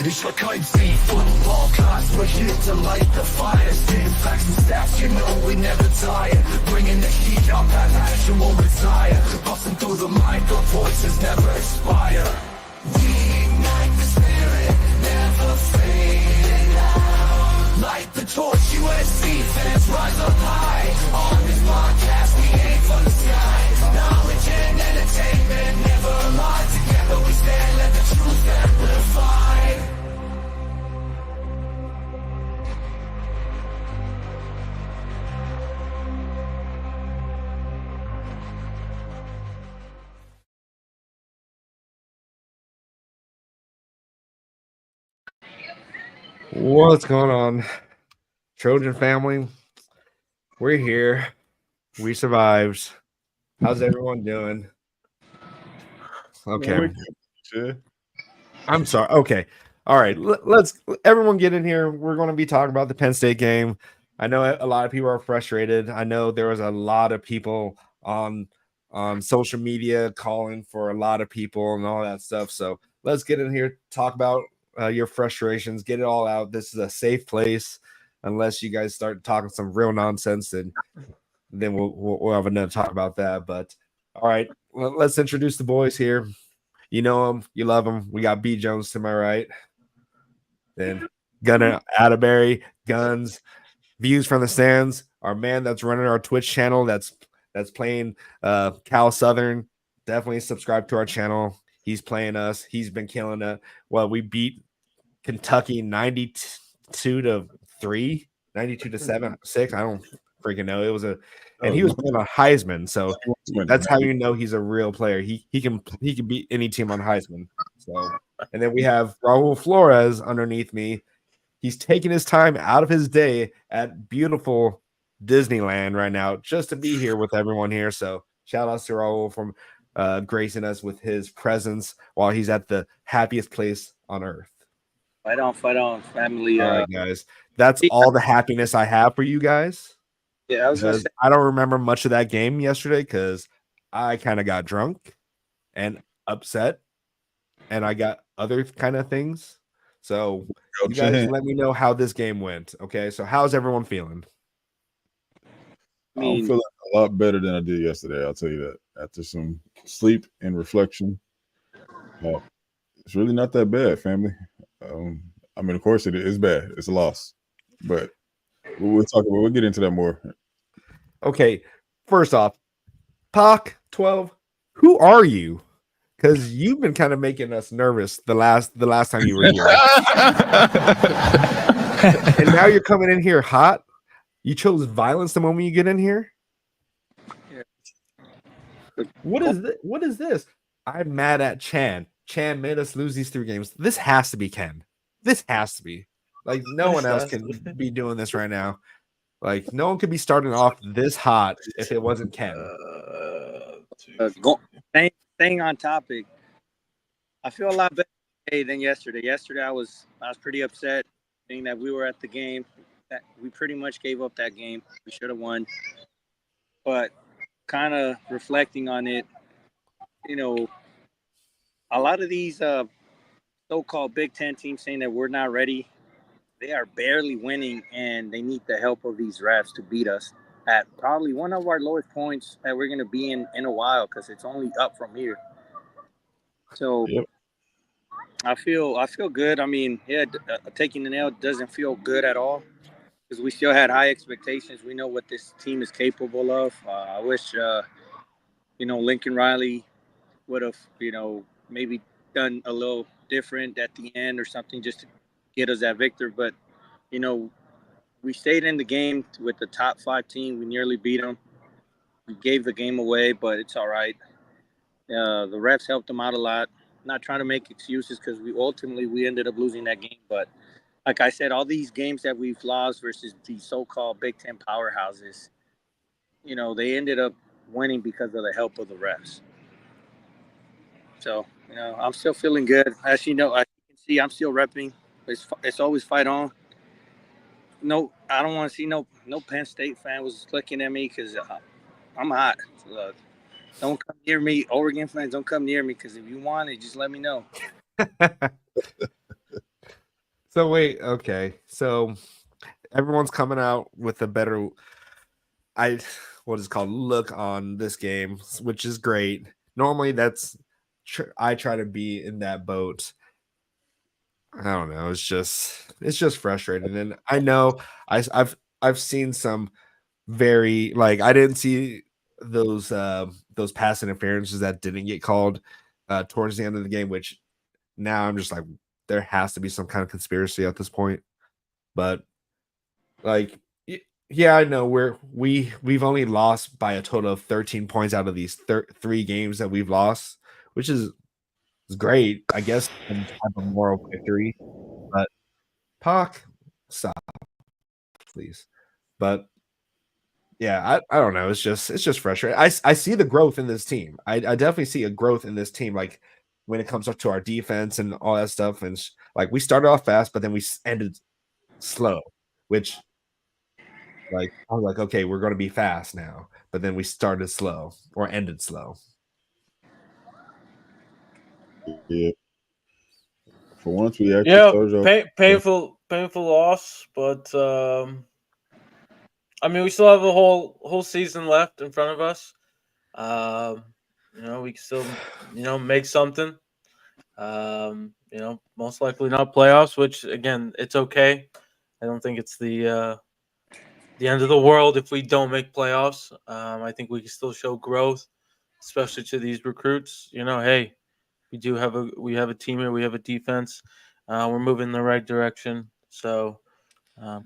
Ich war kein Team football class, we're here to light the fire. Spitting facts and stats, you know we never tire. Bringing the heat up, that passion won't retire. Busting through the mic, our voices never expire. We ignite the spirit, never fading out. Light the torch, USC fans rise up high. On this podcast, we aim for the sky. Knowledge and entertainment never lie. Together we stand, let the truth amplify. What's going on, Trojan family? We're here. We survived. How's everyone doing? Okay. I'm sorry. Okay. All right. Let's everyone get in here. We're going to be talking about the Penn State game. I know a lot of people are frustrated. I know there was a lot of people on social media calling for a lot of people and all that stuff. So let's get in here, talk about your frustrations, get it all out. This is a safe place, unless you guys start talking some real nonsense, and then we'll have another talk about that. But all right, let's introduce the boys here. You know them, you love them. We got B Jones to my right, then Gunner Atterbury, Guns, Views from the Stands. Our man that's running our Twitch channel, that's playing Cal Southern. Definitely subscribe to our channel. He's playing us. He's been killing it. Well, we beat Kentucky 92-3, 92-6. I don't freaking know. It was and he was playing on Heisman, so that's how you know he's a real player. He can beat any team on Heisman. So, and then we have Raul Flores underneath me. He's taking his time out of his day at beautiful Disneyland right now just to be here with everyone here. So shout outs to Raul from gracing us with his presence while he's at the happiest place on earth. Fight on, family. All right, guys. That's all the happiness I have for you guys. Yeah, I don't remember much of that game yesterday because I kind of got drunk and upset, and I got other kind of things. So you guys let me know how this game went. Okay, so how's everyone feeling? I'm feeling a lot better than I did yesterday. I'll tell you that. After some sleep and reflection, it's really not that bad, family. I mean, of course it is bad. It's a loss, but we'll talk about. We'll get into that more. Okay, first off, Pac 12. Who are you? Because you've been kind of making us nervous the last time you were here, and now you're coming in here hot. You chose violence the moment you get in here. Yeah. What is this? I'm mad at Chan. Chan made us lose these 3 games. This has to be Ken. This has to be. Like, no one else can be doing this right now. Like, no one could be starting off this hot if it wasn't Ken. Staying on topic, I feel a lot better today than yesterday. Yesterday, I was pretty upset being that we were at the game. That we pretty much gave up that game. We should have won. But kind of reflecting on it, you know, a lot of these so-called Big Ten teams saying that we're not ready, they are barely winning, and they need the help of these refs to beat us at probably one of our lowest points that we're going to be in a while, because it's only up from here. So yep. I feel good. I mean, yeah, taking the nail doesn't feel good at all, because we still had high expectations. We know what this team is capable of. I wish, Lincoln Riley would have, maybe done a little different at the end or something just to get us that victor. But, we stayed in the game with the top 5 team. We nearly beat them. We gave the game away, but it's all right. The refs helped them out a lot. Not trying to make excuses, because we ended up losing that game. But like I said, all these games that we've lost versus the so-called Big Ten powerhouses, they ended up winning because of the help of the refs. So, I'm still feeling good. As you know, I can see I'm still repping. It's always fight on. No, I don't want to see no Penn State fan was looking at me, because I'm hot. So, don't come near me. Oregon fans, don't come near me, because if you want it, just let me know. So wait, okay. So everyone's coming out with a better what is it called look on this game, which is great. Normally I try to be in that boat. I don't know. It's just frustrating. And I know I've seen some very like I didn't see those pass interferences that didn't get called towards the end of the game, which now I'm just like there has to be some kind of conspiracy at this point. But like yeah, I know we've only lost by a total of 13 points out of these 3 games that we've lost, which is great. I guess some type of moral victory. But Pac, stop, please. But yeah, I don't know. It's just frustrating. I see the growth in this team. I definitely see a growth in this team. Like when it comes up to our defense and all that stuff. And like we started off fast, but then we ended slow, which like I was like, okay, we're going to be fast now. But then we started slow or ended slow. Yeah. For once, we actually Yeah, started off. painful loss, but I mean, we still have a whole season left in front of us. We can still make something. Most likely not playoffs, which again, it's okay. I don't think it's the end of the world if we don't make playoffs. I think we can still show growth, especially to these recruits. Hey, we have a team here, we have a defense. We're moving in the right direction. So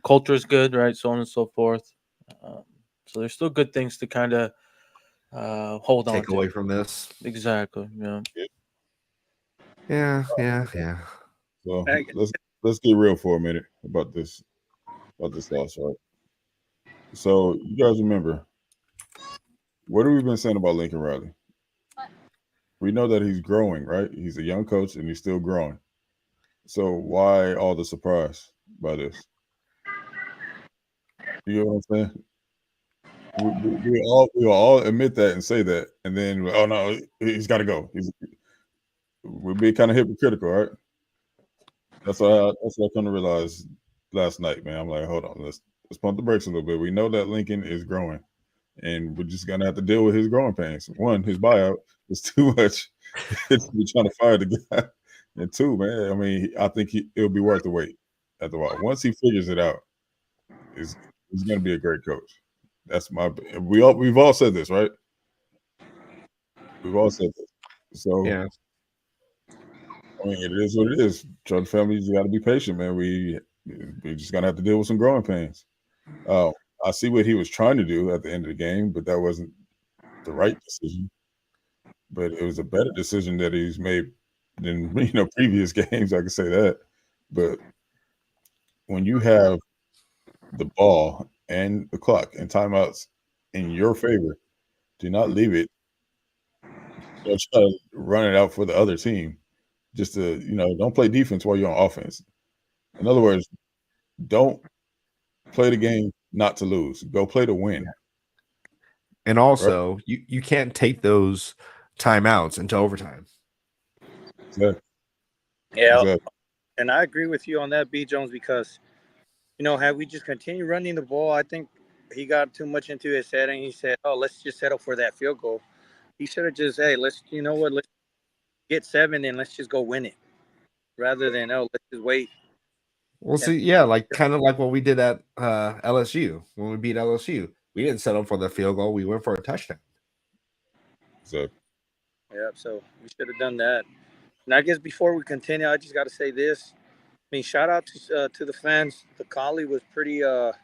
culture is good, right? So on and so forth. So there's still good things to kind of hold on Take to. away from this. Exactly. Yeah. Yeah. So let's get real for a minute about this loss, right? So you guys remember what have we been saying about Lincoln Riley? We know that he's growing, right? He's a young coach and he's still growing. So why all the surprise by this? You know what I'm saying? We all admit that and say that, and then oh no, he's got to go. We're being kind of hypocritical, right? That's what I come to realize last night, man. I'm like, hold on, let's pump the brakes a little bit. We know that Lincoln is growing, and we're just gonna have to deal with his growing pains. One, his buyout was too much. We're trying to fire the guy, and two, man, I mean, I think it'll be worth the wait at the while. Once he figures it out, he's gonna be a great coach. That's we've all said this, right? We've all said this. So Yeah. I mean, it is what it is. Trojan families, you got to be patient, man. We're just gonna have to deal with some growing pains. I see what he was trying to do at the end of the game, but that wasn't the right decision. But it was a better decision that he's made than previous games. I can say that. But when you have the ball and the clock and timeouts in your favor, do not leave it. Try to run it out for the other team. Just to don't play defense while you're on offense. In other words, don't play the game not to lose. Go play to win. And also, you can't take those timeouts into overtime. Exactly. Yeah, Exactly. and I agree with you on that, B. Jones, because had we just continued running the ball, I think he got too much into his head and he said, "Oh, let's just settle for that field goal." He should have just, "Hey, let's get 7 and let's just go win it," rather than let's just wait. We'll see. Yeah, like kind of like what we did at LSU when we beat LSU. We didn't settle for the field goal. We went for a touchdown. So Yeah, so we should have done that. And I guess before we continue, I just got to say this. I mean, shout out to the fans. The Collie was pretty it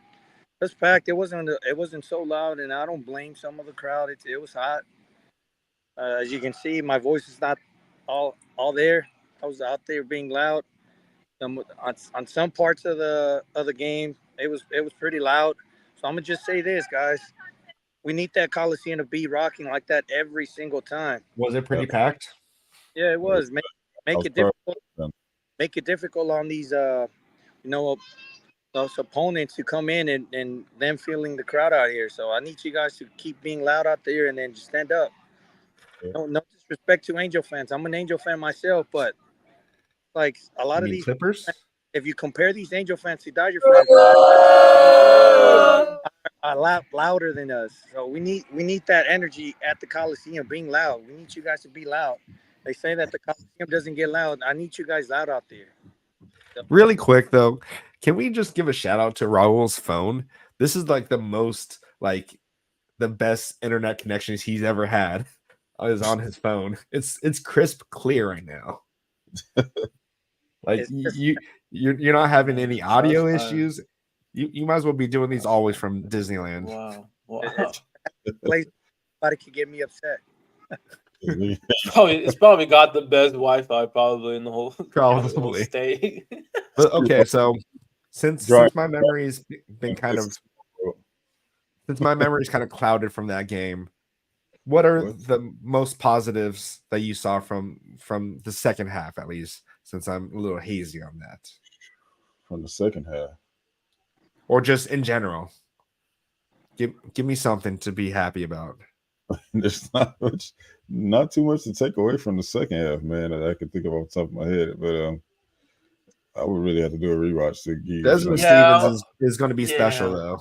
was packed. It wasn't so loud, and I don't blame some of the crowd. It was hot. As you can see, my voice is not all there. I was out there being loud. On some parts of the game, it was pretty loud. So I'm gonna just say this, guys. We need that Coliseum to be rocking like that every single time. Was it pretty packed? Yeah, it was. Make it difficult. Make it difficult on these those opponents to come in and them feeling the crowd out here. So I need you guys to keep being loud out there and then just stand up. Yeah. No disrespect to Angel fans. I'm an Angel fan myself, but like a lot of these Clippers. if you compare these Angel fans to Dodger fans, are louder than us. So we need that energy at the Coliseum, being loud. We need you guys to be loud. They say that the Coliseum doesn't get loud. I need you guys loud out there. Really quick though, can we just give a shout out to Raul's phone? This is like the most like the best internet connections he's ever had is on his phone. It's crisp clear right now. Like you're not having any audio issues. You might as well be doing these always from Disneyland. Wow. Place somebody could get me upset. It's probably got the best Wi-Fi probably in the whole state. But okay, so since my memory's been kind of clouded from that game, what are the most positives that you saw from the second half, at least, since I'm a little hazy on that? From the second half. Or just in general. Give me something to be happy about. There's not too much to take away from the second half, man, that I can think of off the top of my head. But I would really have to do a rewatch to give. Desmond Stevens is going to be special, though.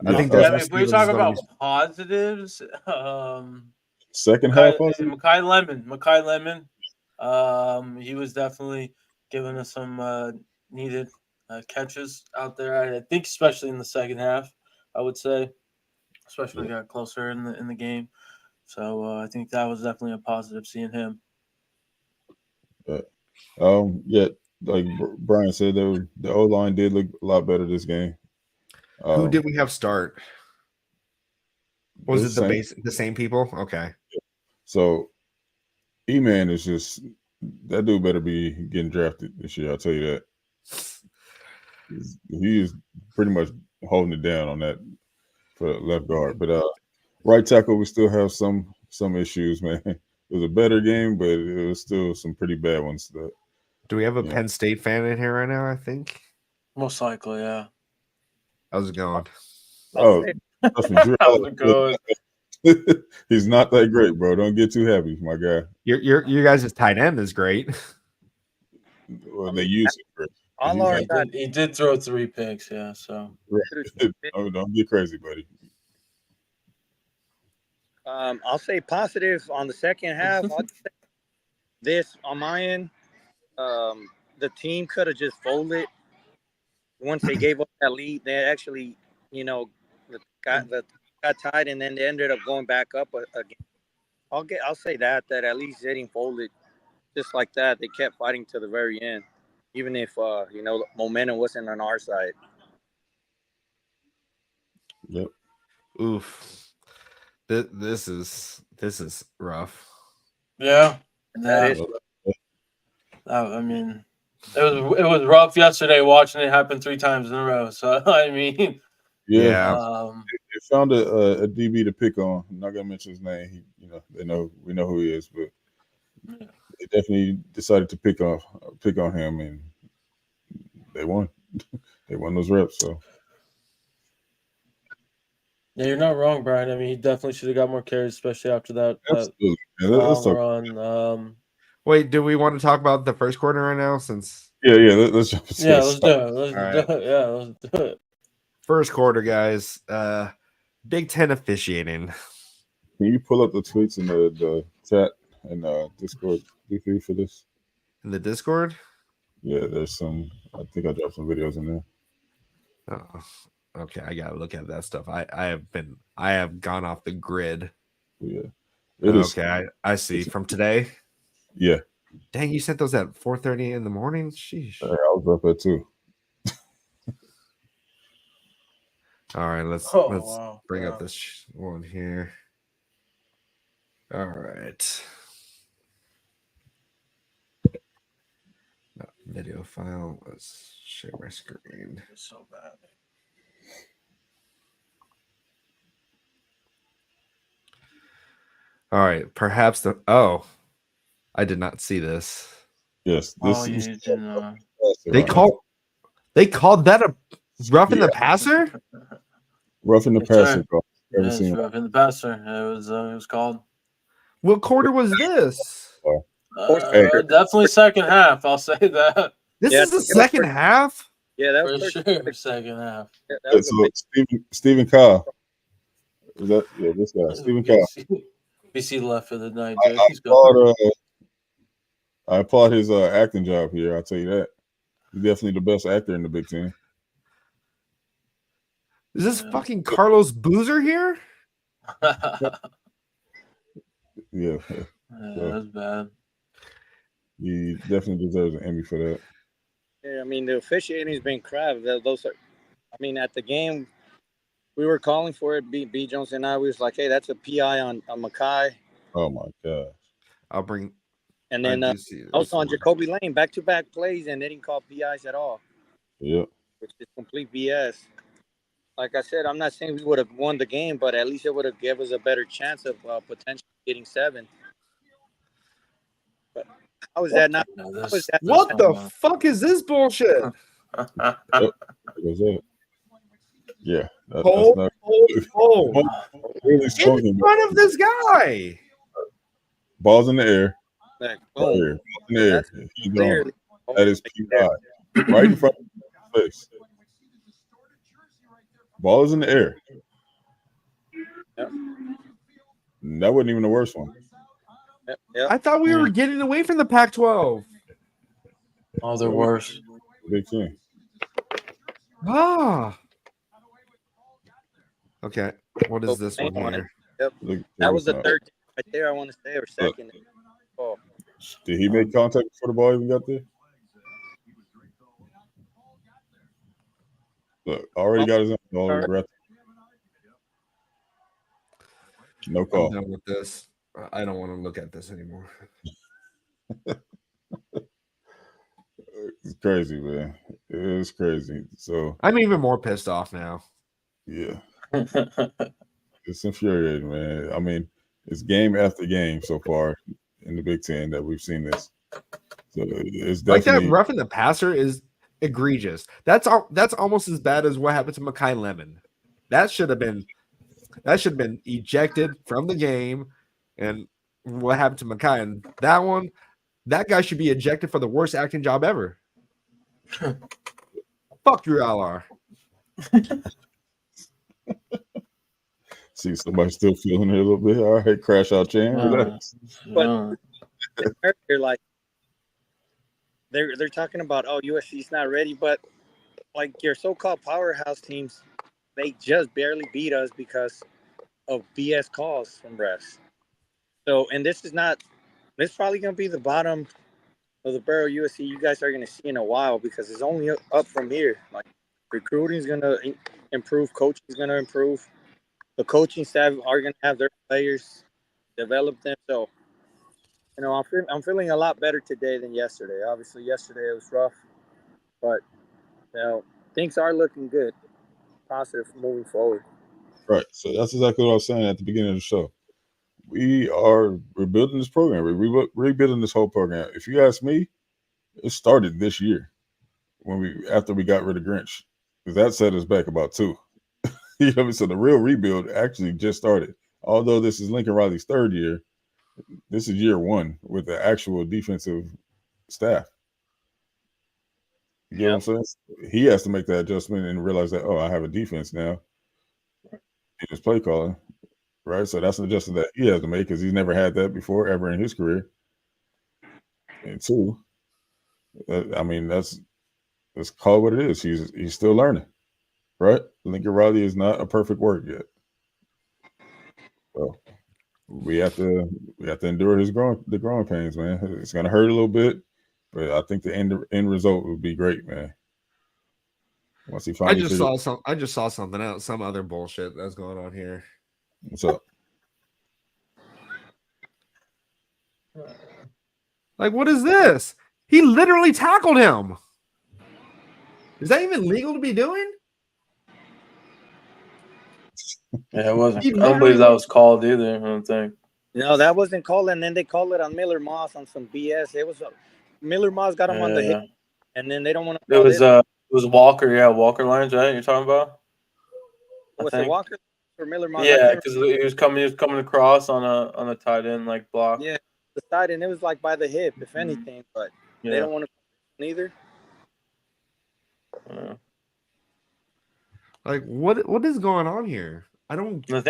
I think if we talk about positives, second half, Makai Lemon, he was definitely giving us some needed catches out there. I think, especially in the second half, I would say, especially when we got closer in the game. So I think that was definitely a positive seeing him. Like Brian said, the O-line did look a lot better this game. Who did we have start? Was it the same people? Okay. So E-Man is just, that dude better be getting drafted this year. I'll tell you that. He is pretty much holding it down on that for left guard. But right tackle, we still have some issues, man. It was a better game, but it was still some pretty bad ones. Do we have a Penn State fan in here right now, I think? Most likely, yeah. How's it going? Oh, how's it going? He's not that great, bro. Don't get too happy, my guy. Your guys' tight end is great. Well, they use it for he did throw 3 picks, yeah. So don't get crazy, buddy. I'll say positive on the second half. This on my end, the team could have just folded once they gave up that lead. They actually, got tied, and then they ended up going back up again. I'll say that at least they didn't fold it just like that. They kept fighting to the very end, even if momentum wasn't on our side. Yep. Oof. This is rough. Yeah. That is. I mean, it was rough yesterday watching it happen 3 times in a row. So I mean, yeah. They found a DB to pick on. I'm not gonna mention his name. We know who he is, but they definitely decided to pick on him, and they won. They won those reps. So yeah, you're not wrong, Brian. I mean, he definitely should have got more carries, especially after that long run. Wait, do we want to talk about the first quarter right now? Since let's jump. Let's do it. Let's do it. First quarter, guys. Big Ten officiating. Can you pull up the tweets in the chat and Discord DP for this? In the Discord? Yeah, there's some. I think I dropped some videos in there. Oh, okay. I gotta look at that stuff. I have gone off the grid. Yeah. I see. From today. Yeah. Dang, you sent those at 4:30 in the morning? Sheesh. I was up at 2. All right, let's bring up this one here. All right. Video file. Let's share my screen. It's so bad. All right. Perhaps I did not see this. Yes. They called that a roughing the passer? Roughing the passer. Roughing the passer. It was called. What quarter was this? Definitely second half. I'll say that This Yeah, is the second half. Yeah, that for was sure. Second half. Yeah, that was a So big. Stephen Kyle. Is that this guy? Stephen Kyle. BC left for the night, Jake. I He's gone. applaud his acting job here. I'll tell you that. He's definitely the best actor in the Big Ten. Is this fucking Carlos Boozer here? Yeah, That's bad. he definitely deserves an Emmy for that. Yeah, I mean the officiating's been crap. Those are, I mean, at the game, we were calling for it. B Jones and I, we was like, hey, that's a PI on Mackay, Oh my gosh. I'll bring. and I then do see this also on one. Jacoby Lane, back-to-back plays, and they didn't call PIs at all, Yep. which is complete BS. Like I said, I'm not saying we would have won the game, but at least it would have given us a better chance of potentially getting 7. But how is that not? No, How is that What not- the fuck is this bullshit? Because that. Yeah. Hold, that's not hold. really In swung front of this guy. balls in the air. like, Right boom. here. Balls in the air. He's gone. Clearly. That is PI. Right in front of his face. Ball is in the air. Yep. That wasn't even the worst one. Yep. I thought we were getting away from the Pac-12. Oh, they're worse. Big thing. Ah. Okay. What is this one here? Look, That was the now. third right there, I want to say, or second. Oh, Did he make contact before the ball even got there? Look, already got his own ball. No I'm call. done with this. I don't want to look at this anymore. It's crazy, man. It is crazy. So I'm even more pissed off now. yeah, it's infuriating, man. I mean, it's game after game so far in the Big Ten that we've seen this. So it's Like definitely that roughing the passer is egregious. That's almost as bad as what happened to Mackay Lemon. That should have been ejected from the game. And what happened to Mackay? And that guy should be ejected for the worst acting job ever. Fuck Drew Allar. see somebody still feeling it a little bit. All right, crash out chain. Relax. but they're like, they're talking about, oh, USC's not ready, but like your so-called powerhouse teams, they just barely beat us because of BS calls from refs. So, and this is probably going to be the bottom of the barrel USC you guys are going to see in a while, because it's only up from here. Like, recruiting is going to improve, coaching is going to improve, the coaching staff are going to have their players develop them. So, you know, I'm feeling a lot better today than yesterday. Obviously, yesterday it was rough, but you know, things are looking good, positive moving forward. Right. So that's exactly what I was saying at the beginning of the show. We're building this program. We're rebuilding this whole program. If you ask me, it started this year after we got rid of Grinch, because that set us back about 2. You know what I mean? So the real rebuild actually just started. Although this is Lincoln Riley's 3rd year, this is year 1 with the actual defensive staff. You know what I'm saying? He has to make that adjustment and realize that, oh, I have a defense now in his play calling, right? So that's an adjustment that he has to make, because he's never had that before ever in his career. And 2, I mean, let's call it what it is. He's still learning, right? Lincoln Riley is not a perfect work yet. So we have to endure the growing pains, man. It's gonna hurt a little bit, but I think the end result would be great, man. Once he finally I just saw something else, some other bullshit that's going on here. What's up? Like, what is this? He literally tackled him. Is that even legal to be doing? Yeah, it wasn't. I don't believe that was called either. I don't think. No, that wasn't called, and then they called it on Miller Moss on some BS. It was Miller Moss got him on the hip, and then they don't want to. It was Walker. Yeah, Walker lines, right? You're talking about? Was it Walker or Miller Moss? Yeah, because he was coming across on a tight end like block. Yeah, the side, and it was like by the hip, if anything. But they don't want to neither. Like, what is going on here? I don't. I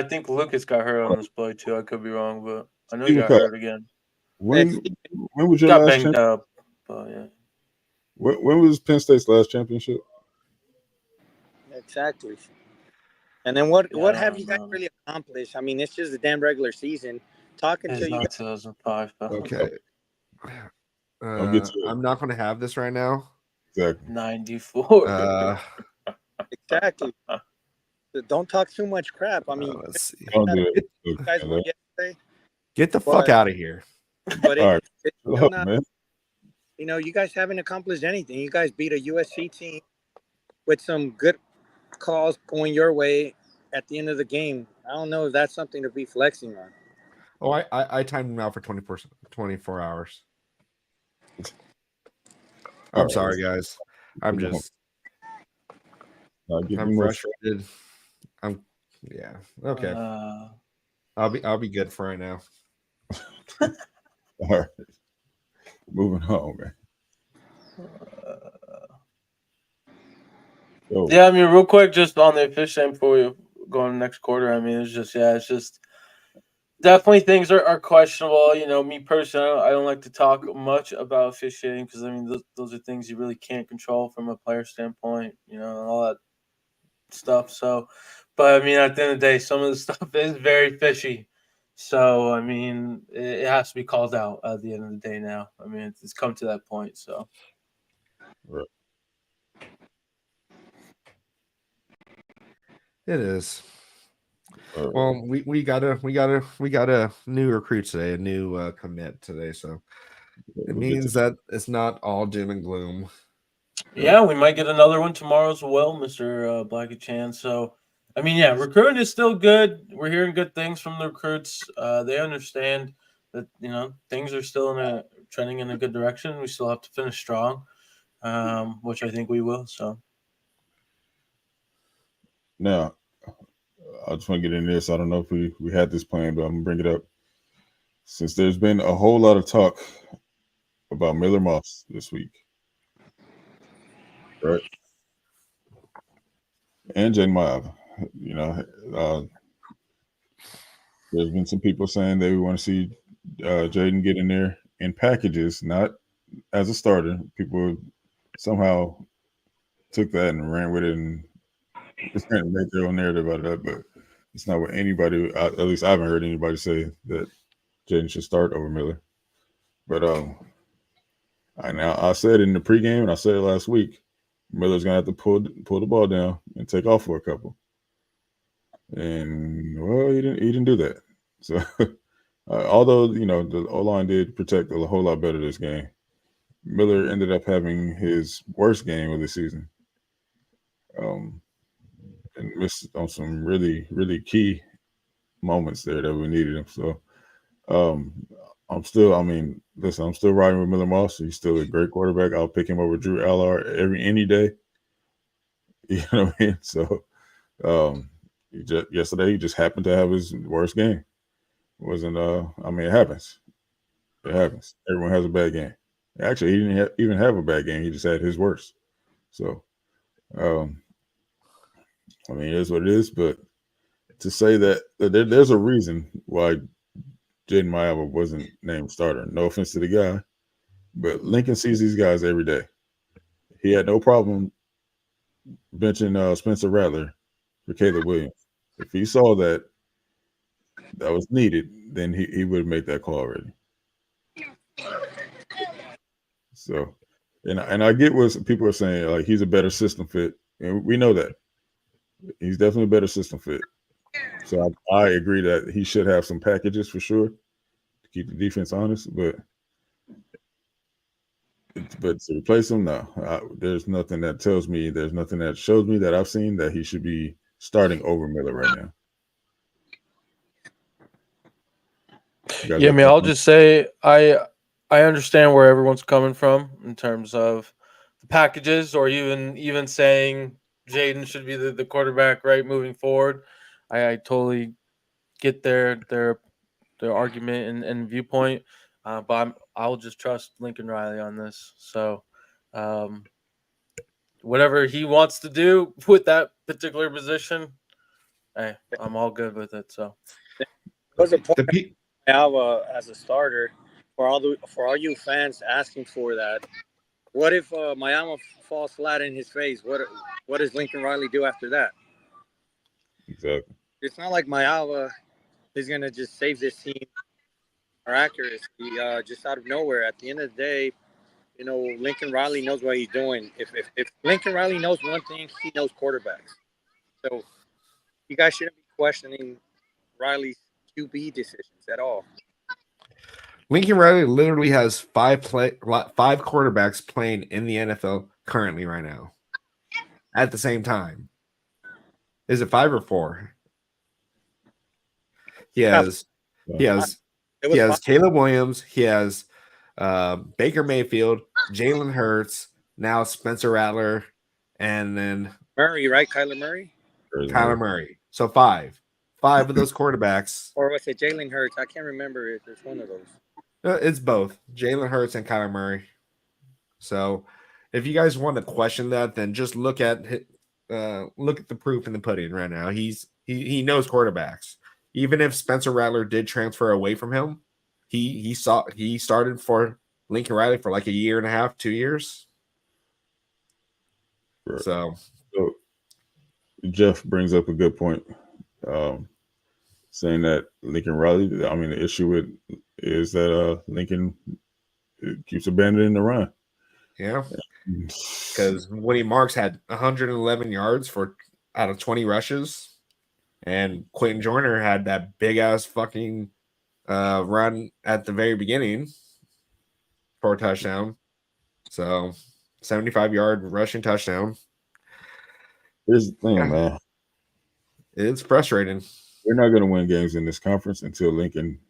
think Lucas got hurt on this play too. I could be wrong, but I know he Steven got Cup, hurt again. when was your Got last banged championship? up. But yeah. When was Penn State's last championship? Exactly. And then what I have don't you guys remember. really accomplished? I mean, it's just a damn regular season. Talking It's to you not guys, 2005, though. Okay. I'll get to it. I'm not going to have this right now. Exactly. 94. exactly. Don't talk too much crap. I mean, Let's see. Don't do it. you guys won yesterday, Get the fuck out of here. but All right. it's Shut still up, not. man. You know, you guys haven't accomplished anything. You guys beat a USC team with some good calls going your way at the end of the game. I don't know if that's something to be flexing on. Oh, I timed him out for 24 hours. I'm sorry, guys. I'm frustrated. Yeah. Okay. I'll be good for right now. All right. Moving on, man. Yeah, I mean, real quick, just on the officiating before we go on the next quarter. I mean, it's just definitely things are questionable. You know, me personally, I don't like to talk much about officiating because I mean, those are things you really can't control from a player standpoint. You know, and all that stuff. So, but I mean, at the end of the day, some of the stuff is very fishy. So, I mean, it has to be called out at the end of the day now. I mean, it's come to that point. So, Right. It is. Well, we got a new recruit today, a new commit today. So it means that it's not all doom and gloom. yeah, we might get another one tomorrow as well, Mr. Blackachan. So, I mean, yeah, recruiting is still good. We're hearing good things from the recruits. They understand that, you know, things are still trending in a good direction. We still have to finish strong, which I think we will. So, now, I just want to get in this. I don't know if we had this plan, but I'm going to bring it up. Since there's been a whole lot of talk about Miller Moss this week, right? And Jaden Miles, you know, there's been some people saying they want to see Jaden get in there in packages, not as a starter. People somehow took that and ran with it and made their own narrative out of that, but it's not what anybody, at least I haven't heard anybody say that Jaden should start over Miller. But I said in the pregame, and I said it last week, Miller's gonna have to pull the ball down and take off for a couple. And well, he didn't do that. So although you know the O-line did protect a whole lot better this game, Miller ended up having his worst game of the season. And missed on some really, really key moments there that we needed him. So I'm still riding with Miller Moss. He's still a great quarterback. I'll pick him over Drew Allard any day. You know what I mean? So yesterday he just happened to have his worst game. It wasn't I mean, it happens. It happens. Everyone has a bad game. Actually, he didn't even have a bad game. He just had his worst. So I mean, it is what it is, but to say that there's a reason why Jaden Miles wasn't named starter. No offense to the guy, but Lincoln sees these guys every day. He had no problem benching Spencer Rattler for Caleb Williams. If he saw that was needed, then he would make that call already. So, and I get what people are saying, like he's a better system fit, and we know that he's definitely a better system fit. So I agree that he should have some packages for sure to keep the defense honest, but to replace him, no. There's nothing that tells me, there's nothing that shows me that I've seen that he should be starting over Miller right now. Yeah, I mean, I'll just say I understand where everyone's coming from in terms of the packages, or even saying Jaden should be the quarterback, right, moving forward. I totally get their their argument and viewpoint. But I'll just trust Lincoln Riley on this. So, whatever he wants to do with that particular position, hey, I'm all good with it. So, There's a point The pe- Alva as a starter for all you fans asking for that. What if Miami falls flat in his face? What does Lincoln Riley do after that? Exactly. It's not like Miami is gonna just save this team or accuracy just out of nowhere. At the end of the day, Lincoln Riley knows what he's doing. If Lincoln Riley knows one thing, he knows quarterbacks. So you guys shouldn't be questioning Riley's QB decisions at all. Lincoln Riley literally has five quarterbacks playing in the NFL currently right now at the same time. Is it 5 or 4? He has Caleb Williams. He has Baker Mayfield, Jalen Hurts, now Spencer Rattler, and then Murray, right? Kyler Murray? Kyler Murray. So 5 of those quarterbacks. Or was it Jalen Hurts? I can't remember if it's one of those. It's both Jalen Hurts and Kyler Murray. So if you guys want to question that, then just look at the proof in the pudding right now. He knows quarterbacks. Even if Spencer Rattler did transfer away from him, he started for Lincoln Riley for like a year and a half, 2 years. Right. So Jeff brings up a good point, saying that Lincoln Riley. I mean, the issue with is that Lincoln keeps abandoning the run. Yeah, because Woody Marks had 111 yards out of 20 rushes, and Quentin Joyner had that big ass fucking run at the very beginning for a touchdown. So 75-yard rushing touchdown. Here's the thing, man. It's frustrating. We're not going to win games in this conference until Lincoln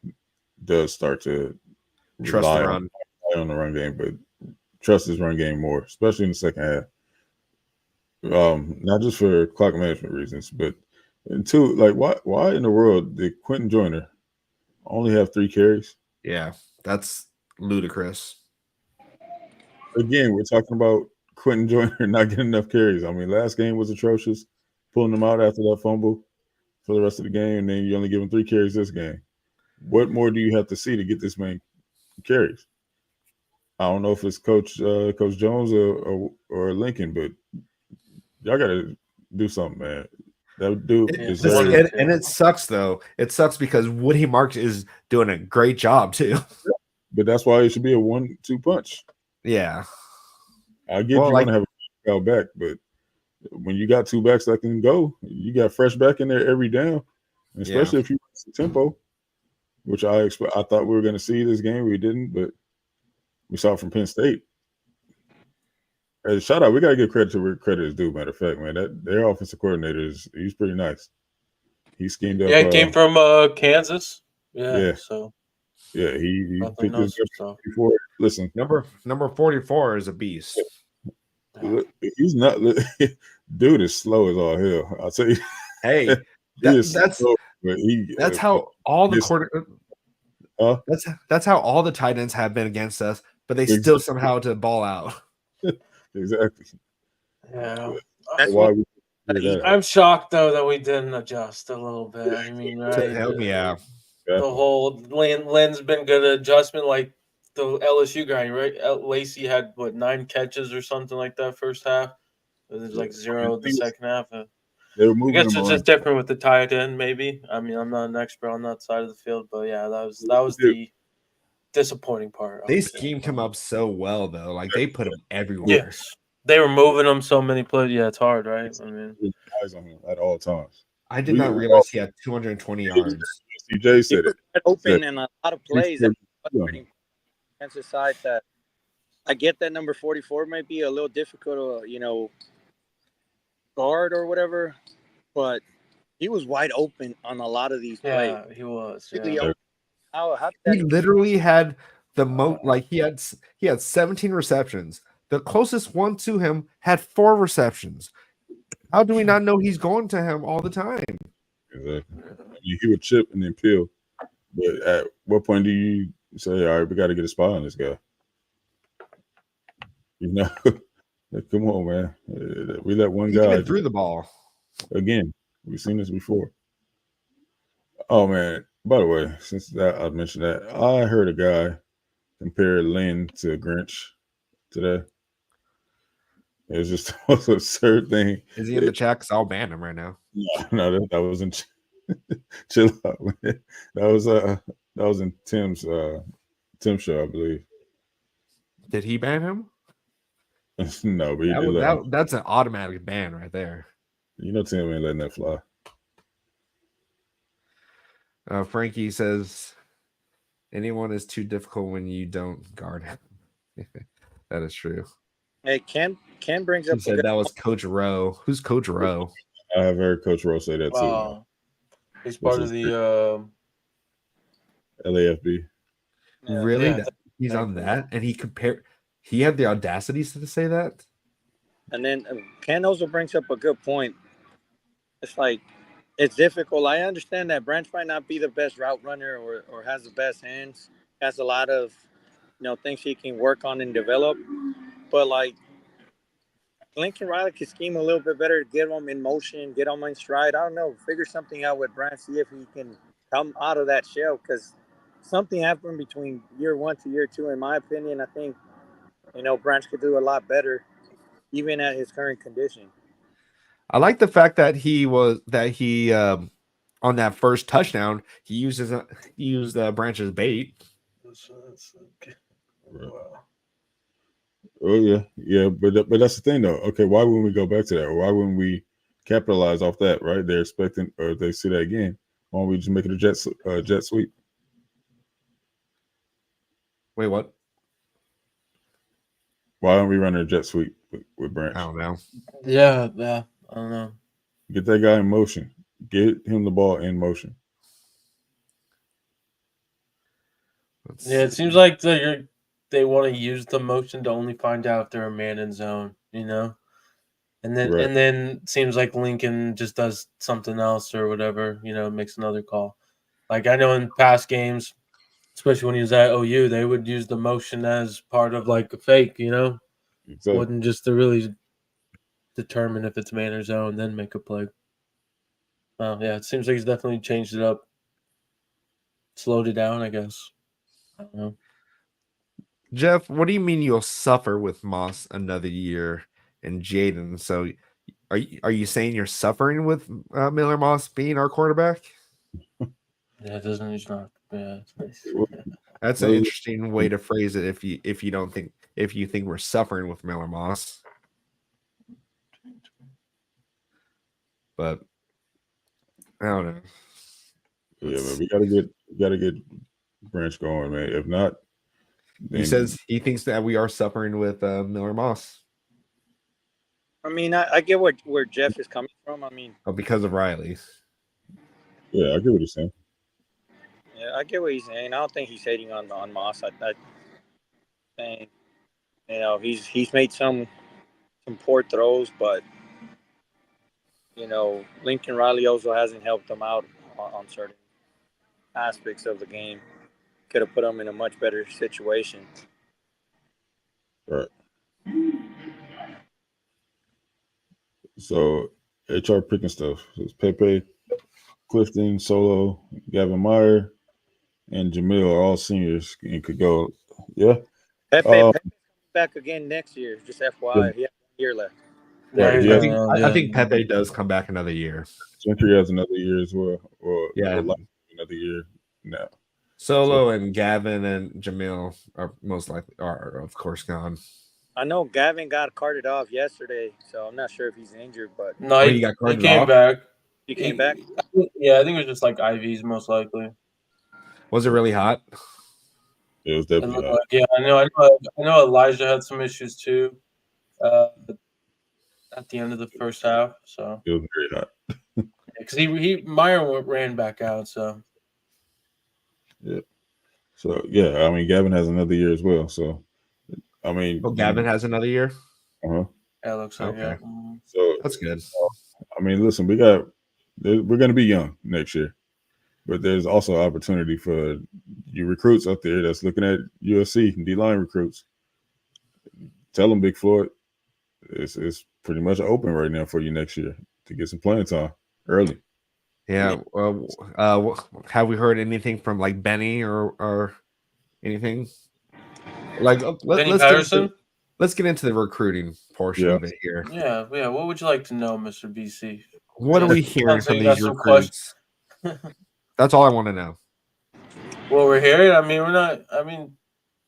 does start to Trust the run. on the run game, but trust his run game more, especially in the second half. Not just for clock management reasons, but and two, like why in the world did Quentin Joyner only have 3 carries? Yeah, that's ludicrous. Again, we're talking about Quentin Joyner not getting enough carries. I mean, last game was atrocious, pulling him out after that fumble for the rest of the game, and then you only give him 3 carries this game. What more do you have to see to get this man carries? I don't know if it's Coach Jones or Lincoln, but y'all got to do something, man. That dude deserves. And it sucks though. It sucks because Woody Marks is doing a great job too. But that's why it should be a 1-2 punch. Yeah, I get you want to have a guy back, but when you got 2 backs that can go, you got fresh back in there every down, especially if you raise the tempo, which I thought we were going to see this game. We didn't, but we saw it from Penn State. Hey, shout out! We got to give credit to where credit is due. Matter of fact, man, that their offensive coordinator he's pretty nice. He schemed up. Yeah, it came from Kansas. Yeah. So yeah, he picked knows, his so. before. Listen, number 44 is a beast. He's not. Dude is slow as all hell. I'll tell you. Hey, that's how all the that's how all the tight ends have been against us, but they still somehow to ball out. Exactly. Yeah. That's why I'm shocked though that we didn't adjust a little bit. I mean, right? Help me out. The whole Lynn's been good at adjustment, like the LSU guy, right? Lacey had 9 catches or something like that first half. It was like 0 the second half. They were moving. I guess it's just different with the tight end, maybe. I mean, I'm not an expert on that side of the field, but yeah, that was the disappointing part. They schemed him up so well, though. Like they put him everywhere. Yes, they were moving him so many plays. Yeah, it's hard, right? I mean, eyes on him at all times. I did not realize he had 220 yards. CJ said it. Open in a lot of plays. Defensive side that I get that number 44 might be a little difficult to guard or whatever, but he was wide open on a lot of these plays. Yeah, he was. Yeah. He literally had the most. Like he had 17 receptions. The closest one to him had 4 receptions. How do we not know he's going to him all the time? Exactly. He would chip and then peel But at what point do you say, all right, we got to get a spot on this guy? You know, like, come on, man. We let one He guy even threw the ball. again. We've seen this before. Oh man! By the way, since that I mentioned that, I heard a guy compare Lynn to Grinch today. It was just the most absurd thing. Is he in the chat? Because I'll ban him right now. No, that wasn't. Chill out, man. That was in Tim's show, I believe. Did he ban him? No, but he did That's an automatic ban right there. You know, Tim ain't letting that fly. Frankie says, anyone is too difficult when you don't guard him. That is true. Hey, Ken brings up. He said that was Coach Rowe. Who's Coach Rowe? I have heard Coach Rowe say that too. He's part of the LAFB. Really? Yeah. He's on that? And he had the audacity to say that? And then Ken also brings up a good point. It's like, it's difficult. I understand that Branch might not be the best route runner or has the best hands. Has a lot of, things he can work on and develop. But like, Lincoln Riley could scheme a little bit better, get him in motion, get him in stride. I don't know, figure something out with Branch, see if he can come out of that shell, because something happened between year 1 to year 2. In my opinion, I think, Branch could do a lot better, even at his current condition. I like the fact that he on that first touchdown, he used Branch's bait. Wow. Oh yeah, but that's the thing though. Okay, why wouldn't we go back to that? Or why wouldn't we capitalize off that? Right? They're expecting, or if they see that again, why don't we just make it a jet sweep? Wait, what? Why don't we run a jet sweep with Branch? I don't know. Yeah, I don't know. Get that guy in motion. Get him the ball in motion. It seems like they want to use the motion to only find out if they're a man in zone, and then seems like Lincoln just does something else or whatever, makes another call. Like I know in past games, especially when he was at OU, they would use the motion as part of like a fake, Exactly. Wouldn't just to really determine if it's man or zone, then make a play. Oh yeah, it seems like he's definitely changed it up, slowed it down, I guess. I don't know. Jeff, what do you mean you'll suffer with Moss another year and Jaden? So are you saying you're suffering with Miller Moss being our quarterback? Yeah, it doesn't. It's not. Yeah, it's nice. That's an interesting way to phrase it. If you think we're suffering with Miller Moss, but I don't know. Yeah, man, we gotta get Branch going, man. If not, He says he thinks that we are suffering with Miller Moss. I mean, I get where Jeff is coming from. I mean, Because of Riley. Yeah, I get what he's saying. Yeah, I get what he's saying. I don't think he's hating on Moss. I think, he's made some poor throws, but Lincoln Riley also hasn't helped him out on certain aspects of the game. Could have put him in a much better situation. Right. So HR picking stuff. It's Pepe, Clifton, Solo, Gavin Meyer, and Jamil are all seniors and could go. Yeah. Pepe's back again next year. Just FYI, he has 1 year left. Right. I think Pepe does come back another year. Gentry has another year as well. Or yeah, another year now. Solo and Gavin and Jamil are most likely of course gone. I know Gavin got carted off yesterday, so I'm not sure if he's injured, but no, he got carted came off? back. He came back. Yeah, I think it was just like IVs most likely. Was it really hot? It was definitely hot. Yeah, I know Elijah had some issues too. At the end of the first half, so it was very hot. Because Meyer ran back out, so yeah. So yeah, I mean Gavin has another year as well. So I mean, Gavin has another year. Uh-huh. Yeah, it looks like okay. Yeah. So that's good. I mean, listen, we're going to be young next year. But there's also opportunity for you recruits out there that's looking at USC D-line recruits. Tell them, Big Floyd, it's pretty much open right now for you next year to get some playing time early. Yeah. Have we heard anything from like Benny or anything? Like, Benny Patterson? let's get into the recruiting portion Yeah. of it here. Yeah. What would you like to know, Mr. BC? What are we hearing Sounds like from you got these some recruits? That's all I want to know. What we're hearing, I mean, we're not. I mean,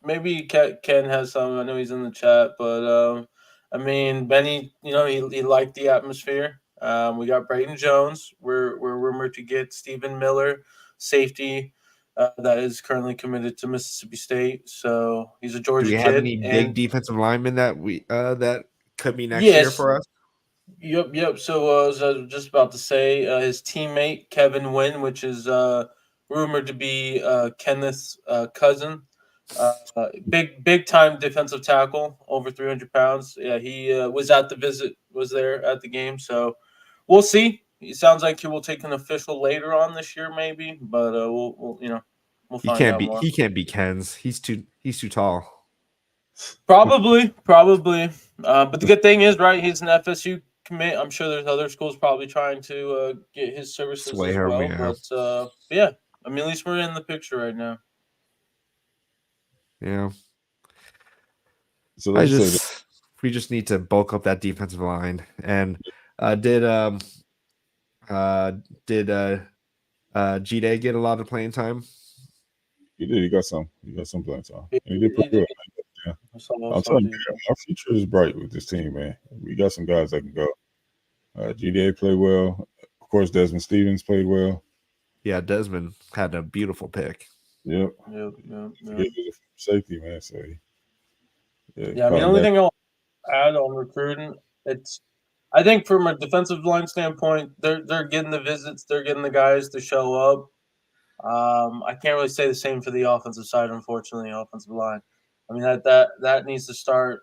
maybe Ken has some. I know he's in the chat, but I mean, Benny, he liked the atmosphere. We got Brayden Jones. We're rumored to get Stephen Miller, safety, that is currently committed to Mississippi State. So he's a Do Georgia we have kid. any big defensive linemen that that could be next year Yes. for us? Yep. So as I was just about to say, his teammate Kevin Wynn, which is rumored to be Kenneth's cousin, big time defensive tackle, over 300 pounds. Yeah, he was there at the game. So we'll see. It sounds like he will take an official later on this year, maybe. But we'll find out more. He can't be Ken's. He's too tall. Probably. But the good thing is, right, he's an FSU commit. I'm sure there's other schools probably trying to get his services Sway as him, well. yeah. But yeah, I mean, at least we're in the picture right now. Yeah. So we just need to bulk up that defensive line. And did G-Day get a lot of playing time? he did. He got some playing time. And he did pretty good. Yeah. I'm telling you, our future is bright with this team, man. We got some guys that can go. GDA played well. Of course, Desmond Stevens played well. Yeah, Desmond had a beautiful pick. Yep. He was a safety, man. So I mean, the only thing I'll add on recruiting, I think from a defensive line standpoint, they're getting the visits, they're getting the guys to show up. I can't really say the same for the offensive side, unfortunately. Offensive line, I mean that needs to start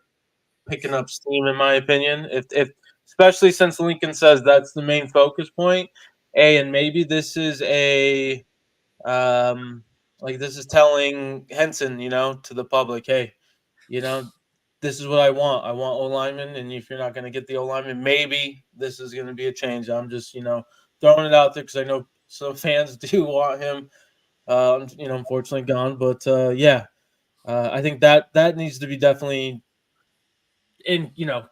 picking up steam, in my opinion. If especially since Lincoln says that's the main focus point. And maybe this is this is telling Henson, to the public, hey, this is what I want. I want O-lineman, and if you're not going to get the O-lineman, maybe this is going to be a change. I'm just, throwing it out there because I know some fans do want him, unfortunately gone. But, I think that needs to be definitely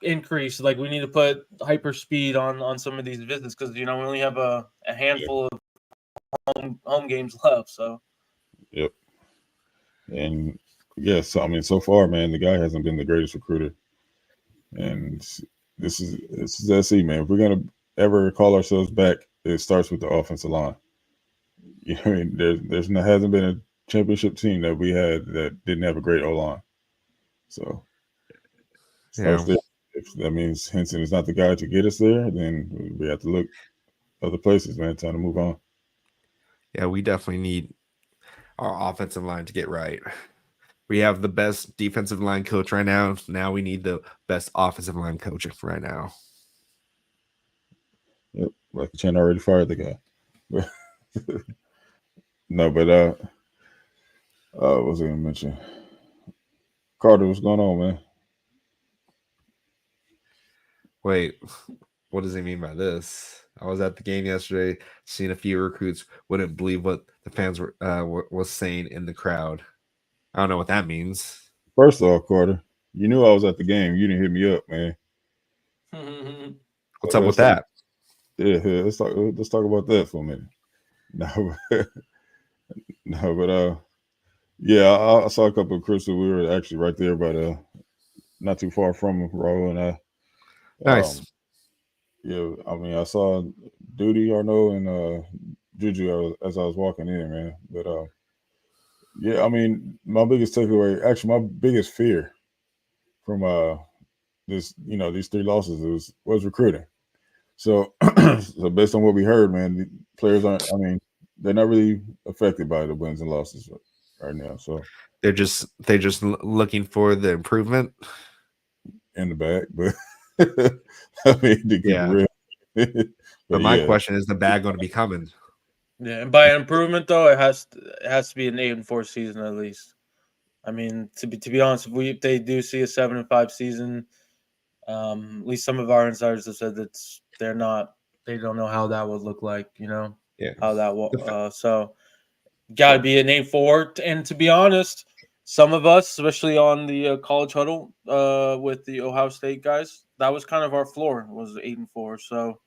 increased. Like, we need to put hyper speed on some of these visits because, we only have a handful of home games left. So, yep. And yes, I mean, so far, man, the guy hasn't been the greatest recruiter. And this is SC, man. If we're gonna ever call ourselves back, it starts with the offensive line. I mean, hasn't been a championship team that we had that didn't have a great O line. So starts there. If that means Henson is not the guy to get us there, then we have to look other places, man. Time to move on. Yeah, we definitely need our offensive line to get right. We have the best defensive line coach right now. Now we need the best offensive line coach right now. Yep, like Chen already fired the guy. No, but what was I gonna mention? Carter, what's going on, man? Wait, what does he mean by this? I was at the game yesterday, seeing a few recruits wouldn't believe what the fans were was saying in the crowd. I don't know what that means. First off, Carter, you knew I was at the game. You didn't hit me up, man. What's up with that? Yeah, let's talk about that for a minute. I saw a couple of Crystal. We were actually right there, but not too far from Raul and I. Nice. I mean, I saw Duty, Arno, and Juju as I was walking in, man. But I mean, my biggest takeaway, actually, my biggest fear from these 3 losses was recruiting. So, so based on what we heard, man, the players they're not really affected by the wins and losses right now. So they're just looking for the improvement in the bag, but I mean, to keep it real. But my question is, the bag going to be coming? Yeah, and by improvement though, it has to be an 8-4 season at least. I mean, to be honest, if they do see a 7-5 season, at least some of our insiders have said that they don't know how that would look like. Yeah. How that will. So got to be an 8-4. And to be honest, some of us, especially on the college huddle with the Ohio State guys, that was kind of our floor, was 8-4. So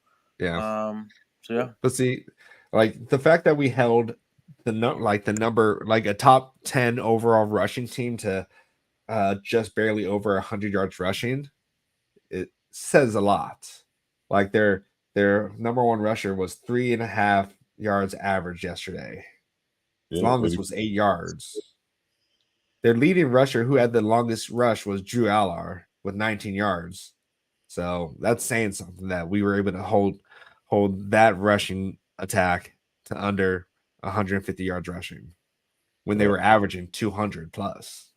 Yeah. Yeah. But see, like the fact that we held the number, like a top 10 overall rushing team to just barely over 100 yards rushing, it says a lot. Like their number one rusher was 3.5 yards average yesterday. His Yeah, longest was 8 yards. Their leading rusher, who had the longest rush, was Drew Allar with 19 yards. So that's saying something, that we were able to hold that rushing attack to under 150 yards rushing when they were averaging 200 plus.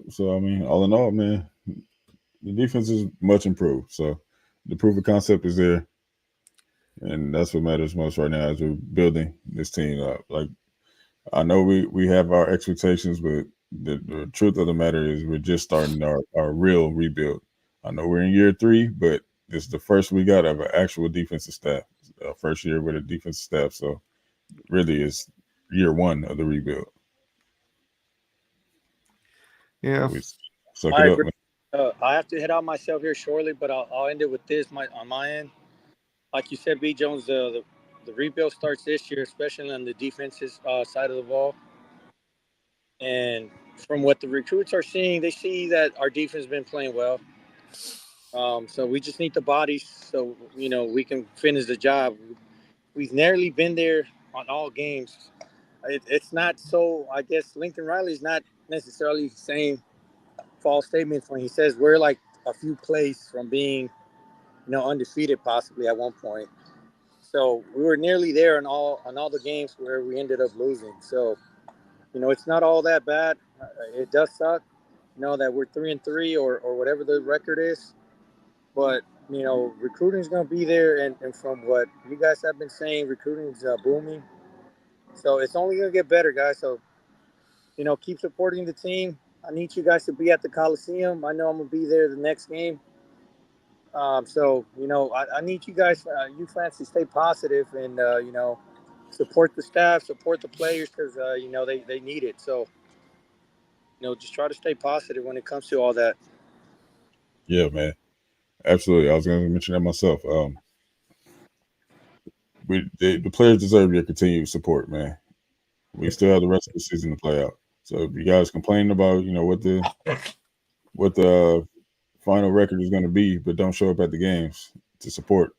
So I mean, all in all, man, the defense is much improved. So the proof of concept is there, and that's what matters most right now as we're building this team up. Like, I know we have our expectations, but the truth of the matter is we're just starting our real rebuild. I know we're in year 3, but this is the first we got of an actual defensive staff. First year with a defensive staff, so really it's year 1 of the rebuild. Yeah, suck I it up, agree. man. I have to head out myself here shortly, but I'll end it with this. On my end, like you said, B Jones, the rebuild starts this year, especially on the defensive side of the ball. And from what the recruits are seeing, they see that our defense has been playing well. So we just need the bodies so we can finish the job. We've nearly been there on all games. It's not so. I guess Lincoln Riley's not necessarily saying false statements when he says we're like a few plays from being undefeated possibly at one point. So we were nearly there on all the games where we ended up losing. So it's not all that bad. It does suck, that we're 3-3 or whatever the record is. But recruiting is going to be there, and from what you guys have been saying, recruiting is booming. So it's only going to get better, guys. So keep supporting the team. I need you guys to be at the Coliseum. I know I'm going to be there the next game. So I need you guys, you fans, to stay positive and support the staff, support the players because they need it. So just try to stay positive when it comes to all that. Yeah, man, absolutely. I was going to mention that myself. The players deserve your continued support, man. We still have the rest of the season to play out. So if you guys complain about what the final record is going to be, but don't show up at the games to support,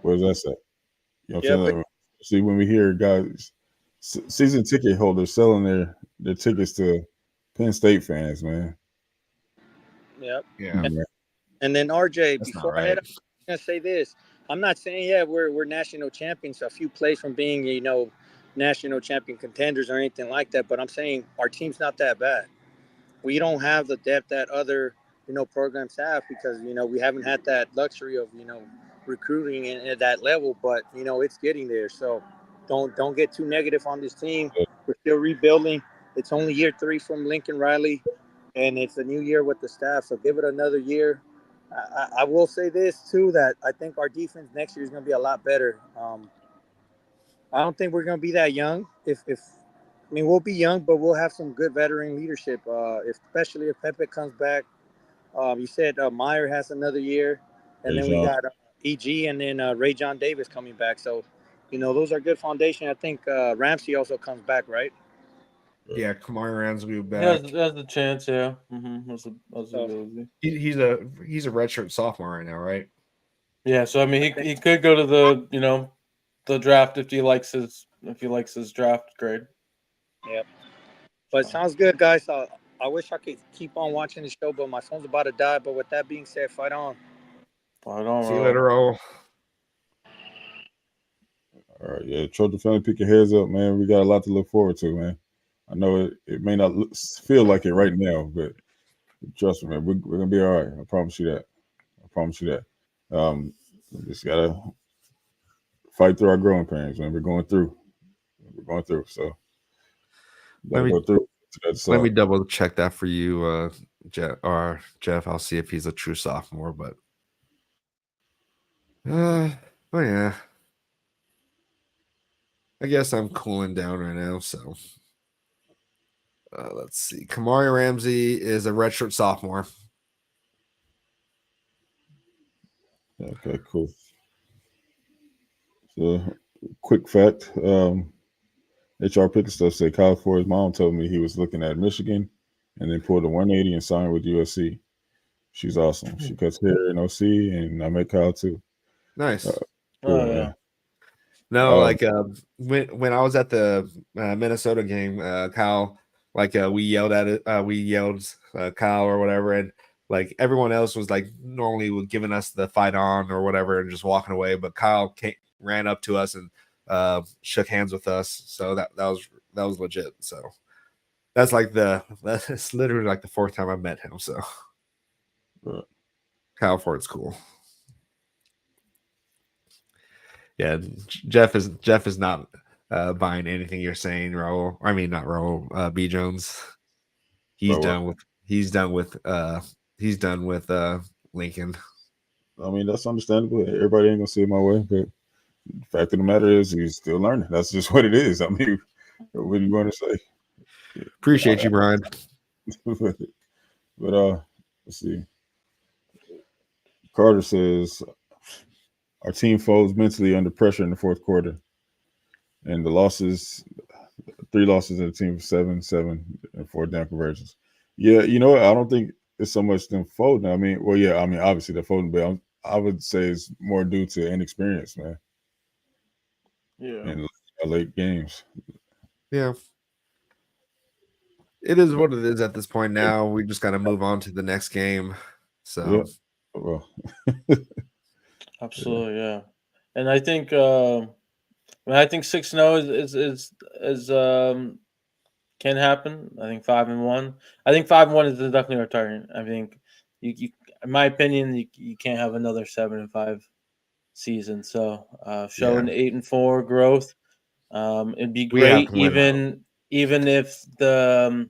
what does that say? You know what I'm saying? See, when we hear guys, season ticket holders selling their tickets to Penn State fans, man. Yep. yeah. And then RJ, That's not before I head right. up, I'm gonna say this. I'm not saying we're national champions, a few plays from being national champion contenders or anything like that. But I'm saying our team's not that bad. We don't have the depth that other programs have because we haven't had that luxury of recruiting at that level. But it's getting there. So don't get too negative on this team. We're still rebuilding. It's only year 3 from Lincoln Riley, and it's a new year with the staff. So give it another year. I will say this too, that I think our defense next year is going to be a lot better. I don't think we're going to be that young. I mean, we'll be young, but we'll have some good veteran leadership, especially if Pepe comes back. You said Meyer has another year, and then we got EG and then Ray John Davis coming back. So, those are good foundation. I think Ramsey also comes back, right? Yeah, Kamari Rams will be back. Has the chance, yeah. Mm-hmm. That's a ability. He's a redshirt sophomore right now, right? Yeah, so I mean, he could go to the draft if he likes his draft grade. Yep. But sounds good, guys. I wish I could keep on watching the show, but my phone's about to die. But with that being said, fight on. Fight on. See you later, all. All right, yeah, Trojan family, pick your heads up, man. We got a lot to look forward to, man. I know it may not feel like it right now, but trust me, man, we're gonna be all right. I promise you that. We just gotta fight through our growing pains, man. We're going through. So Let gotta me go through to that let me side. double check that for you, Jeff. I'll see if he's a true sophomore, but oh yeah. I guess I'm cooling down right now, so let's see. Kamari Ramsey is a redshirt sophomore. Okay, cool. So, quick fact: HR Pickett stuff said Kyle Ford's mom told me he was looking at Michigan, and then pulled a 180 and signed with USC. She's awesome. She cuts hair in OC, and I met Kyle too. Nice. Cool, Oh, yeah. man. No, like when I was at the Minnesota game, Kyle, like we yelled at it, we yelled Kyle or whatever, and like everyone else was like normally giving us the fight on or whatever and just walking away, but Kyle ran up to us and shook hands with us, so that was legit. So that's literally like the fourth time I've met him. So Kyle Ford's cool. Yeah, Jeff is not buying anything you're saying, Raul. I mean, not Raul. B Jones. He's done with Lincoln. I mean, that's understandable. Everybody ain't gonna see it my way, but the fact of the matter is, he's still learning. That's just what it is. I mean, what are you going to say? Appreciate you, Brian. But let's see. Carter says our team folds mentally under pressure in the fourth quarter, and the losses, 3 losses in the team of 7, and 4 down conversions. Yeah, you know what? I don't think it's so much them folding. I mean, well, yeah, I mean, obviously they're folding, but I would say it's more due to inexperience, man. Yeah. In late games. Yeah. It is what it is at this point now. We just got to move on to the next game. So, yeah. Well, Absolutely, yeah. And I think I think 6-0 is can happen. I think 5-1. I think 5-1 is definitely our target. I think you in my opinion, you can't have another 7-5 season. So showing 8-4 growth. It'd be We have great to win even if the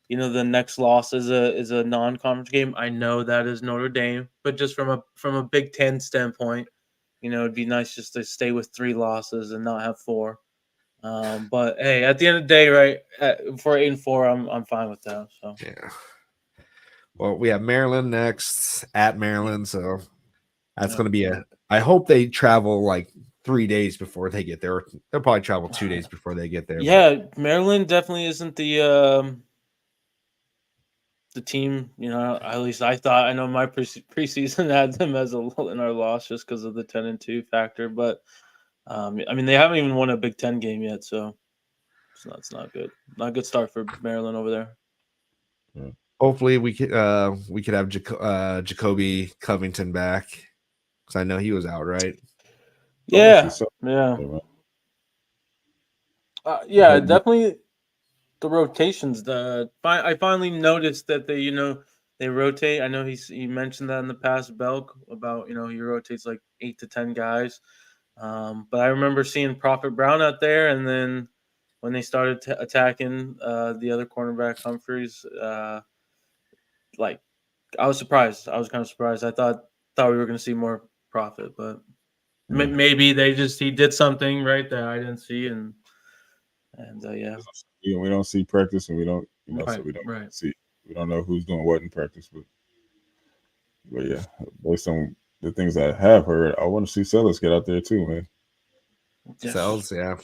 the next loss is a non-conference game. I know that is Notre Dame, but just from a Big Ten standpoint, it'd be nice just to stay with 3 losses and not have 4. But hey, at the end of the day, right, for 8-4, I'm fine with that. So yeah. Well, we have Maryland next at Maryland, so that's going to be I hope they travel like 3 days before they get there. They'll probably travel 2 days before they get there. Yeah, Maryland definitely isn't the team. At least I thought. I know my preseason had them as in our loss just because of the 10-2 factor, but. I mean, they haven't even won a Big Ten game yet, so it's not good. Not a good start for Maryland over there. Yeah. Hopefully, we could have Jacoby Covington back because I know he was out, right? Yeah, yeah. Definitely the rotations. I finally noticed that they rotate. I know he mentioned that in the past, Belk, about he rotates like 8 to 10 guys. But I remember seeing Prophet Brown out there, and then when they started attacking the other cornerback Humphreys, like I was surprised. I was kind of surprised. I thought we were going to see more Prophet, but maybe he did something right that I didn't see, and yeah. We don't see practice, and we don't so we don't right. see. We don't know who's doing what in practice, but yeah, based on the things I have heard, I want to see Sellers get out there too, man. Yes. Sells, yeah.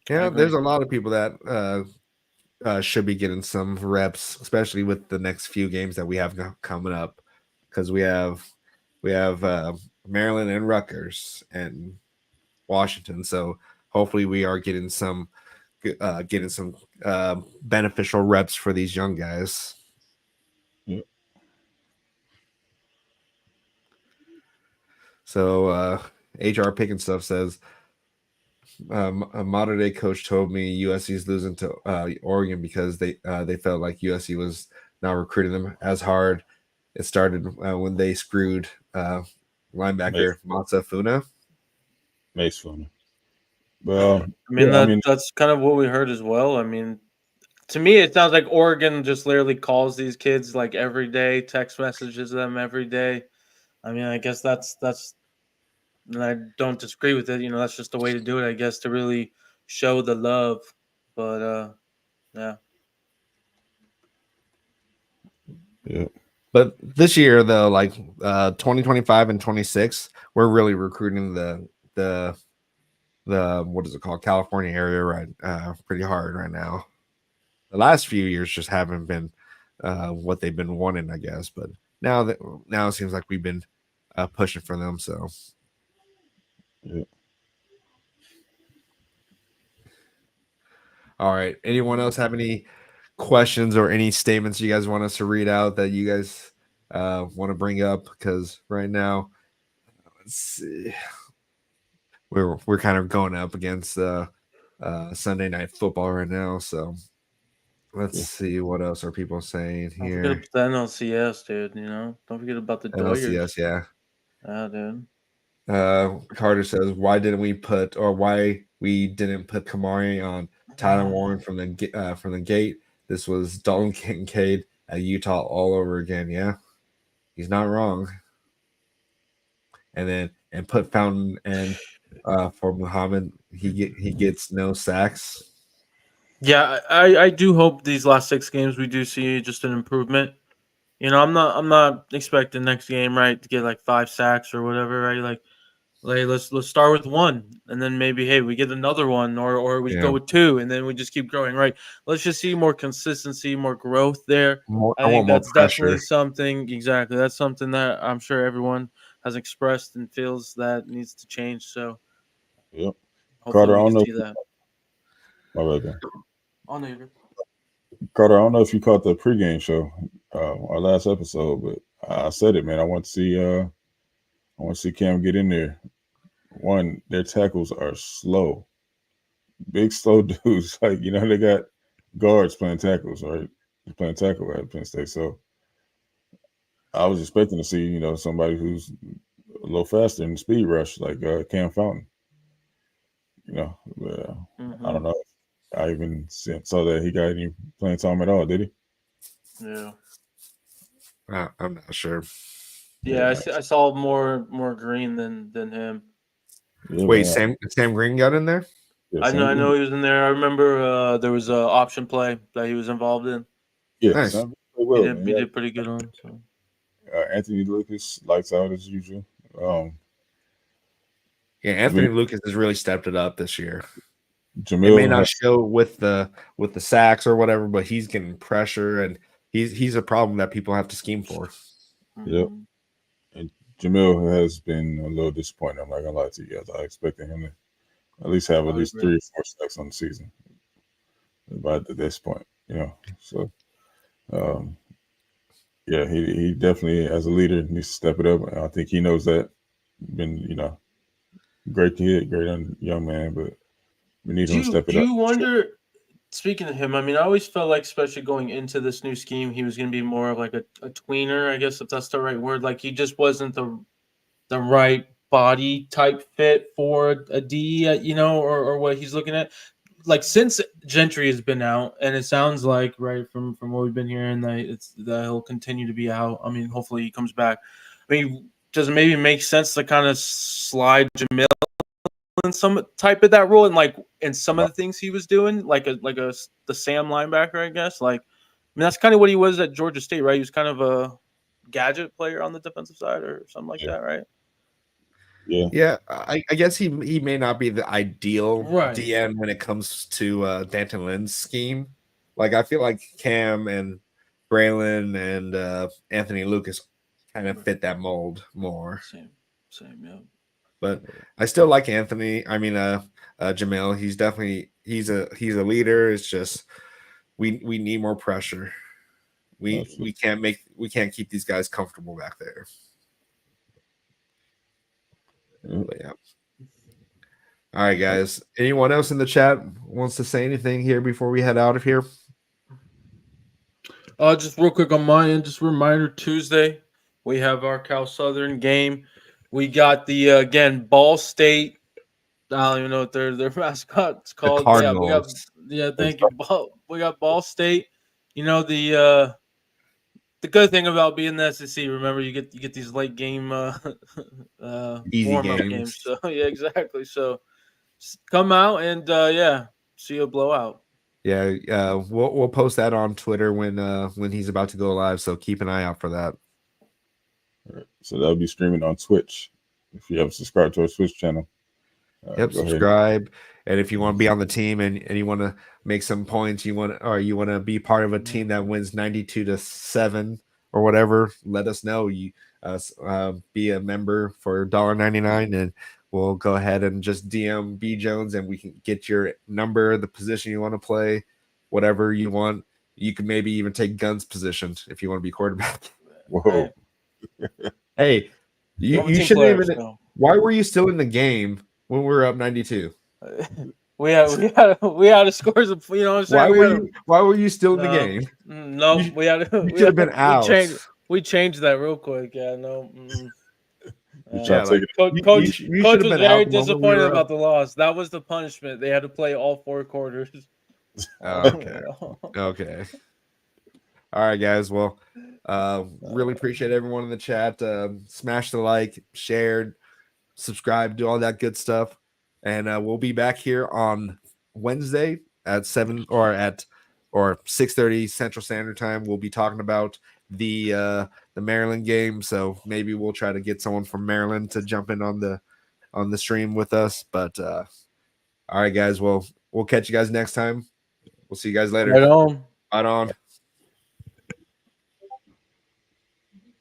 Yeah, there's a lot of people that should be getting some reps, especially with the next few games that we have coming up, because we have Maryland and Rutgers and Washington. So hopefully we are getting some beneficial reps for these young guys. Yeah. So HR Pick and Stuff says a modern day coach told me USC is losing to Oregon because they felt like USC was not recruiting them as hard. It started when they screwed linebacker Matza Funa. Mace Funa. Well, I mean, yeah, that's kind of what we heard as well. I mean, to me, it sounds like Oregon just literally calls these kids like every day, text messages them every day. I mean, I guess that's and I don't disagree with it. You know, that's just the way to do it, I guess, to really show the love. But yeah. yeah, But this year, though, like 2025 and 26, we're really recruiting the what is it called, California area, right? Pretty hard right now. The last few years just haven't been what they've been wanting, I guess. But now it seems like we've been pushing for them. So yeah. all right. Anyone else have any questions or any statements you guys want us to read out that you guys want to bring up? Because right now, let's see, we're kind of going up against Sunday night football right now. So let's see what else are people saying Don't forget here. about the NLCS, dude. You know, don't forget about the Doyers. LCS, yeah. Yeah, dude. Carter says, why didn't we put Kamari on Tyler Warren from the gate? This was Dalton Kincaid at Utah all over again. Yeah, he's not wrong. And put Fountain and for Muhammad, he gets no sacks. Yeah, I do hope these last 6 games we do see just an improvement. You know, I'm not expecting next game, right, to get like 5 sacks or whatever, right? Like let's start with 1, and then maybe hey we get another one, or we go with 2, and then we just keep growing, right? Let's just see more consistency, more growth there. I I think want more that's pressure. definitely something. Exactly, that's something that I'm sure everyone has expressed and feels that needs to change. So Yep. hopefully Carter, I we don't can know. see that. My bad, man. On later. Carter, I don't know if you caught the pregame show, our last episode, but I said it, man. I want to see Cam get in there. One, their tackles are slow, big slow dudes. Like they got guards playing tackles, right? They're playing tackle at Penn State, so I was expecting to see somebody who's a little faster in the speed rush, like Cam Fountain. But, I don't know. I even saw that he got any playing time at all. Did he? Yeah. I'm not sure. Yeah, I saw more green than him. Yeah, Wait, man. Sam Green got in there? Yeah, I Sam know he was in there. I remember there was a option play that he was involved in. Yeah, Nice. Sam played well, man. He did pretty good on. So. Anthony Lucas lights out as usual. Yeah, Anthony Lucas has really stepped it up this year. Jamil It may not show with the sacks or whatever, but he's getting pressure, and he's a problem that people have to scheme for. Yep. And Jamil has been a little disappointing. I'm not gonna lie to you guys. I expected him to at least have at least 3 or 4 sacks on the season. But at this point, so yeah, he definitely as a leader needs to step it up. I think he knows that. Been great kid, great young man, but we need him to step it up. Do you wonder? Speaking of him, I mean, I always felt like, especially going into this new scheme, he was going to be more of like a tweener, I guess, if that's the right word. Like he just wasn't the right body type fit for a D, or what he's looking at. Like since Gentry has been out, and it sounds like right from what we've been hearing that he'll continue to be out. I mean, hopefully he comes back. I mean, does it maybe make sense to kind of slide Jamil in some type of that role, and like in some of the things he was doing, like the Sam linebacker, I guess. Like, I mean, that's kind of what he was at Georgia State, right? He was kind of a gadget player on the defensive side or something like that, right? Yeah. I guess he may not be the ideal Right. DM when it comes to Danton Lynn's scheme. Like I feel like Cam and Braylon and Anthony Lucas kind of fit that mold more. Same, yeah. But I still like Anthony. I mean, Jamil. He's definitely he's a leader. It's just we need more pressure. We can't keep these guys comfortable back there. But yeah. All right, guys. Anyone else in the chat wants to say anything here before we head out of here? Just real quick on my end, just a reminder: Tuesday we have our Cal Southern game. We got the again Ball State. I don't even know what their mascot's The called. Cardinals. Thank you. We got Ball State. You know the good thing about being the SEC, remember you get these late game Easy warm up games. games. So yeah, exactly. So come out and see a blowout. Yeah, we'll post that on Twitter when he's about to go live. So keep an eye out for that. So that'll be streaming on Twitch. If you haven't subscribed to our Twitch channel, Yep, go ahead. subscribe. And if you want to be on the team and you want to make some points, you want to be part of a team that wins 92-7 or whatever, let us know. You be a member for $1.99 and we'll go ahead and just DM B Jones and we can get your number, the position you want to play, whatever you want. You can maybe even take Guns position if you want to be quarterback. Whoa. Hey, you Team shouldn't players, even. so. Why were you still in the game when we were up 92? We had to score some. You know what I'm saying? Why were you still in the game? No, we had. You should have been out. We changed that real quick. Yeah, no. Trying to take it. Coach you was been very out the moment we disappointed were about up. the loss. That was the punishment. They had to play all 4 quarters. Okay. Okay. All right, guys. Well, really appreciate everyone in the chat. Smash the like, share, subscribe, do all that good stuff. And we'll be back here on Wednesday at 7 or 6:30 Central Standard Time. We'll be talking about the Maryland game. So maybe we'll try to get someone from Maryland to jump in on the stream with us. But all right, guys. Well, we'll catch you guys next time. We'll see you guys later. Right on. Right on.